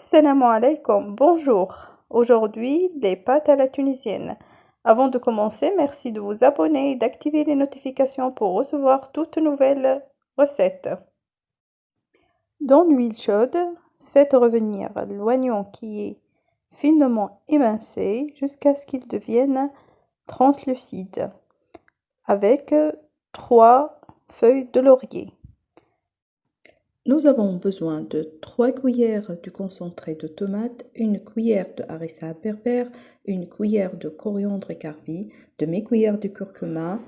Assalamu alaikum, bonjour. Aujourd'hui, les pâtes à la tunisienne. Avant de commencer, merci de vous abonner et d'activer les notifications pour recevoir toutes nouvelles recettes. Dans l'huile chaude, faites revenir l'oignon qui est finement émincé jusqu'à ce qu'il devienne translucide avec 3 feuilles de laurier. Nous avons besoin de 3 cuillères de concentré de tomate, une cuillère de harissa berbère, une cuillère de coriandre carbi, demi-cuillère de curcuma,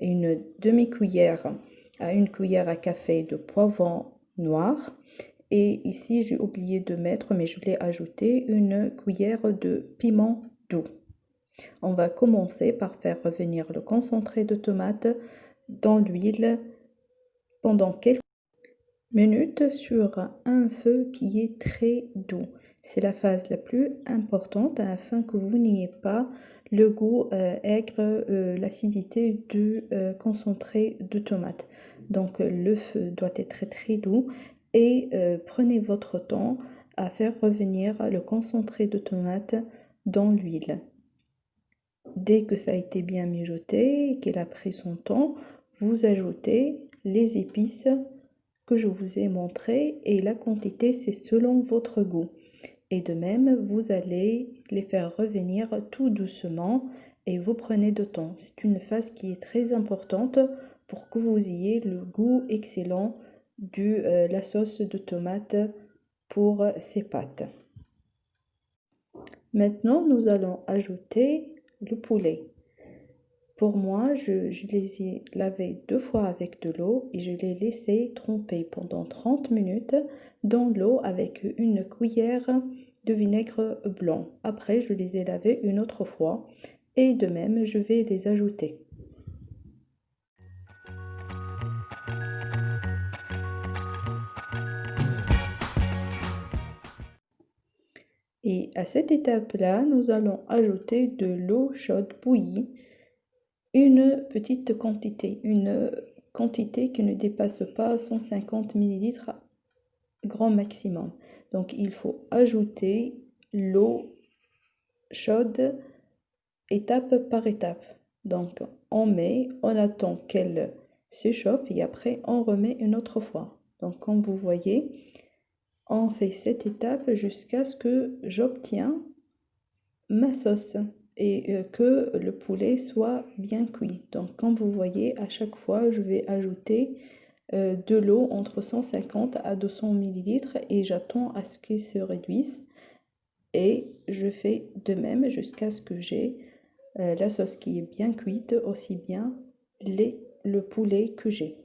une demi-cuillère à une cuillère à café de poivron noir. Et ici, j'ai oublié de mettre, mais je l'ai ajouté, une cuillère de piment doux. On va commencer par faire revenir le concentré de tomate dans l'huile pendant quelques minutes sur un feu qui est très doux. C'est la phase la plus importante afin que vous n'ayez pas le goût aigre, l'acidité du concentré de tomate. Donc le feu doit être très doux et prenez votre temps à faire revenir le concentré de tomate dans l'huile. Dès que ça a été bien mijoté et qu'il a pris son temps, vous ajoutez les épices que je vous ai montré et la quantité c'est selon votre goût. Et de même, vous allez les faire revenir tout doucement et vous prenez de temps. C'est une phase qui est très importante pour que vous ayez le goût excellent de la sauce de tomate pour ces pâtes. Maintenant, nous allons ajouter le poulet. Pour moi, je les ai lavés 2 fois avec de l'eau et je les laissés tremper pendant 30 minutes dans l'eau avec une cuillère de vinaigre blanc. Après, je les ai lavés une autre fois et de même, je vais les ajouter. Et à cette étape-là, nous allons ajouter de l'eau chaude bouillie. Une petite quantité, une quantité qui ne dépasse pas 150 ml grand maximum. Donc il faut ajouter l'eau chaude étape par étape. Donc on met, on attend qu'elle s'échauffe et après on remet une autre fois. Donc comme vous voyez, on fait cette étape jusqu'à ce que j'obtiens ma sauce et que le poulet soit bien cuit. Donc comme vous voyez, à chaque fois je vais ajouter de l'eau entre 150 à 200 ml et j'attends à ce qu'il se réduise et je fais de même jusqu'à ce que j'ai la sauce qui est bien cuite, aussi bien le poulet que j'ai.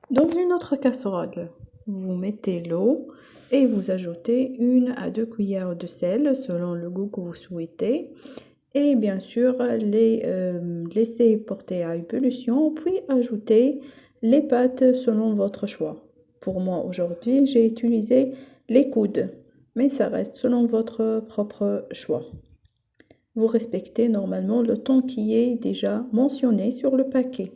Dans une autre casserole, vous mettez l'eau et vous ajoutez 1 à 2 cuillères de sel selon le goût que vous souhaitez. Et bien sûr, les laisser porter à ébullition, puis ajouter les pâtes selon votre choix. Pour moi, aujourd'hui, j'ai utilisé les coudes, mais ça reste selon votre propre choix. Vous respectez normalement le temps qui est déjà mentionné sur le paquet.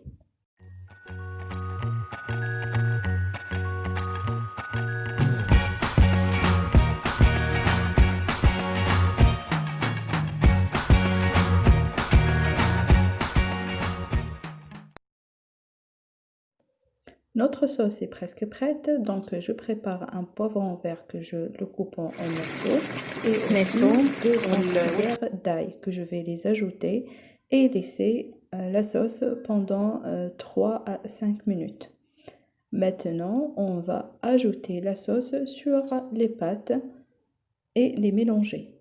Notre sauce est presque prête, donc je prépare un poivron vert que je le coupe en morceaux et aussi 2 grandes cuillères d'ail que je vais les ajouter et laisser la sauce pendant 3 à 5 minutes. Maintenant, on va ajouter la sauce sur les pâtes et les mélanger.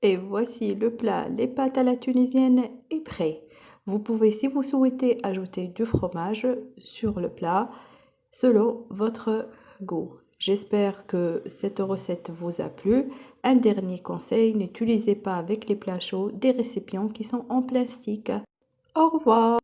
Et voici le plat, les pâtes à la tunisienne est prêt. Vous pouvez, si vous souhaitez, ajouter du fromage sur le plat selon votre goût. J'espère que cette recette vous a plu. Un dernier conseil, n'utilisez pas avec les plats chauds des récipients qui sont en plastique. Au revoir!